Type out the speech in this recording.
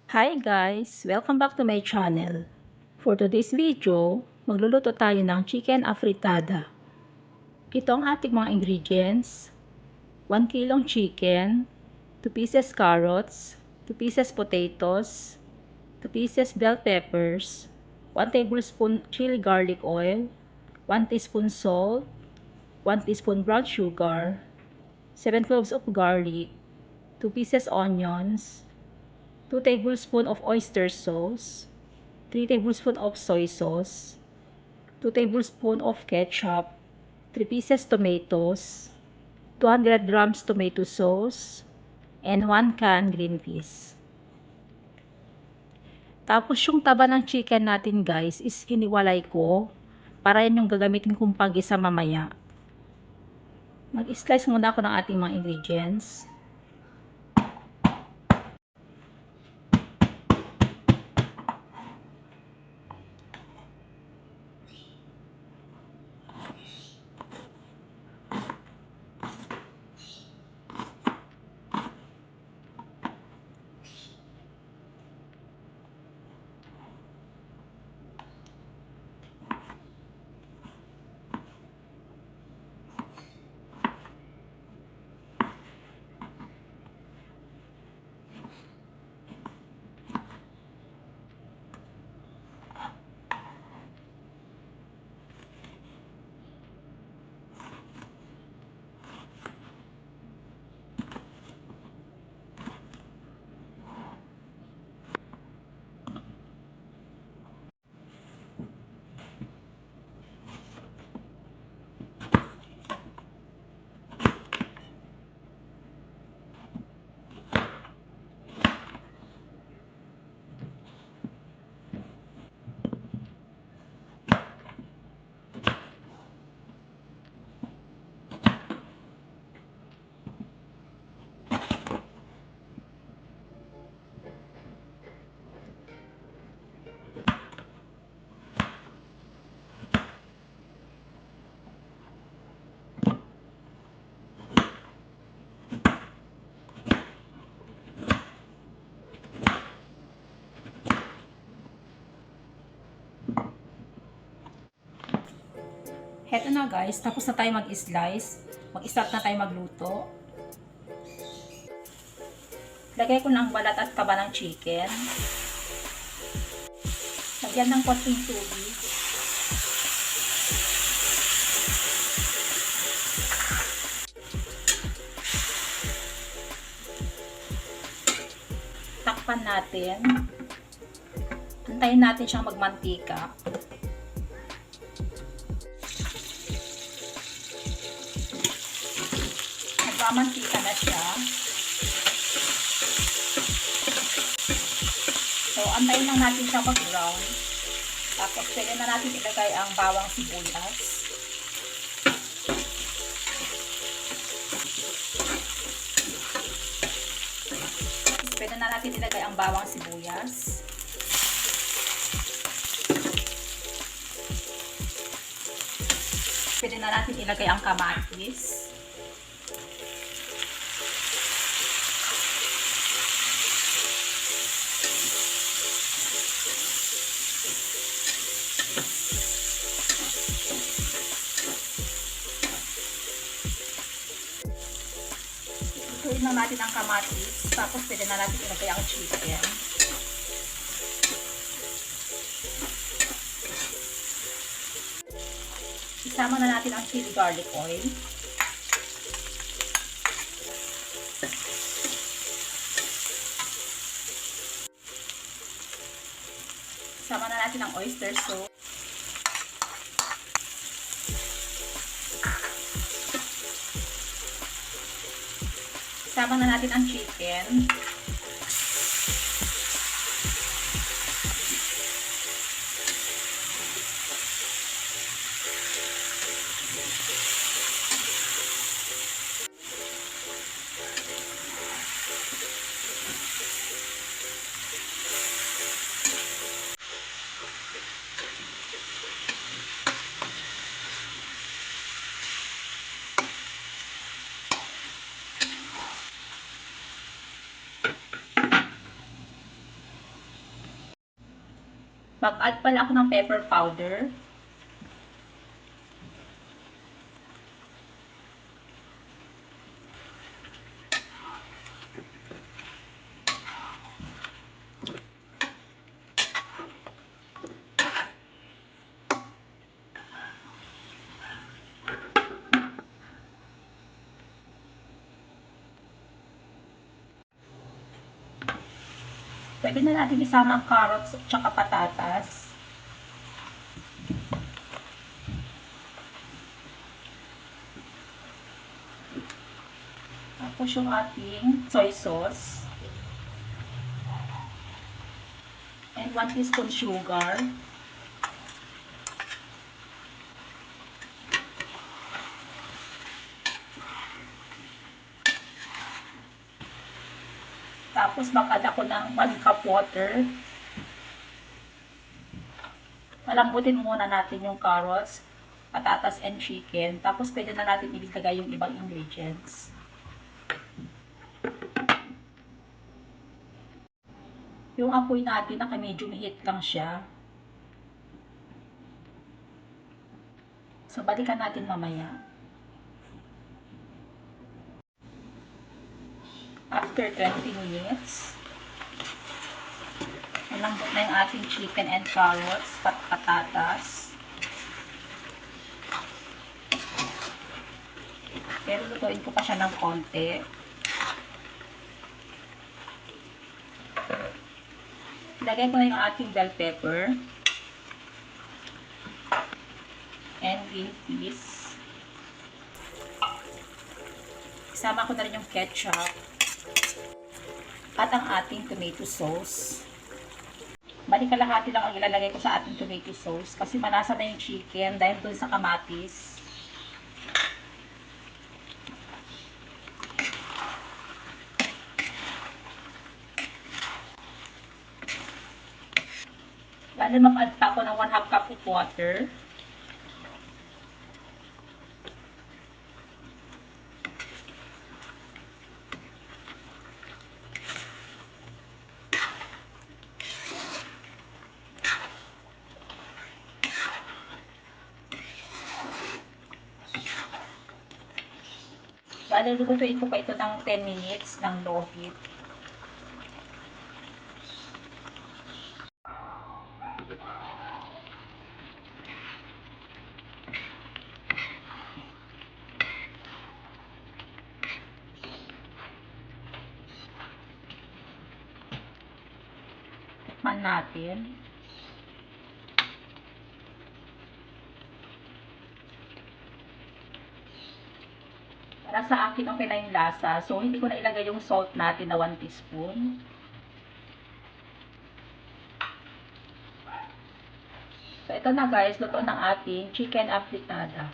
Hi guys! Welcome back to my channel. For today's video, magluluto tayo ng chicken afritada. Ito ang ating mga ingredients: 1 kilong chicken, 2 pieces carrots, 2 pieces potatoes, 2 pieces bell peppers, 1 tablespoon chili garlic oil, 1 teaspoon salt, 1 teaspoon brown sugar, 7 cloves of garlic, 2 pieces onions, 2 tablespoons of oyster sauce, 3 tablespoons of soy sauce, 2 tablespoons of ketchup, 3 pieces tomatoes, 200 grams tomato sauce, and 1 can green peas. Tapos yung taba ng chicken natin guys is hiniwalay ko para yan yung gagamitin kong panggisa mamaya. Mag-slice muna ako ng ating mga ingredients. Heto na guys, tapos na tayo mag-slice. Mag-start na tayo magluto. Lagay ko ng balat at taba ng chicken. Lagyan ng konting tubig. Takpan natin. Antayin natin siyang magmantika. Magmamantika na siya. So, antayin lang natin siya mag-brown. Tapos, pwede na natin ilagay ang bawang sibuyas. Pwede na natin ilagay ang bawang sibuyas. Pwede na natin ilagay ang kamatis. Ituin na natin ang kamatis. Tapos pwede na natin ilagay ang chicken. Isama na natin ang chili garlic oil. Isama na natin ang oyster sauce. Isama na natin ang chicken. Mag-add pala ako ng pepper powder. Pwede na natin isama ang carrots at saka patatas. Tapos yung ating soy sauce. And 1 teaspoon sugar. Tapos mag-add ako ng 1 cup water. Palambutin muna natin yung carrots, patatas, and chicken. Tapos pwede na natin ilagay yung ibang ingredients. Yung apoy natin, naka-medium heat lang siya. So, balikan natin mamaya. After 20 minutes, malambot na yung ating chicken and carrots, patatas. Pero lutuin ko pa siya ng konti. Lagay ko na yung ating bell pepper. And green peas. Isama ko na rin yung ketchup. At ang ating tomato sauce. Bali kalahati lang ang ilalagay ko sa ating tomato sauce kasi malasa na yung chicken dahil dun sa kamatis. Bali mag-add pa ako ng 1/2 cup of water. Bali, lutuin ko pa ito ng 10 minutes ng low heat. Tikman natin. Para sa akin, okay na yung lasa. So, hindi ko na ilagay yung salt natin na 1 teaspoon. So, ito na guys, luto ng ating chicken afritada.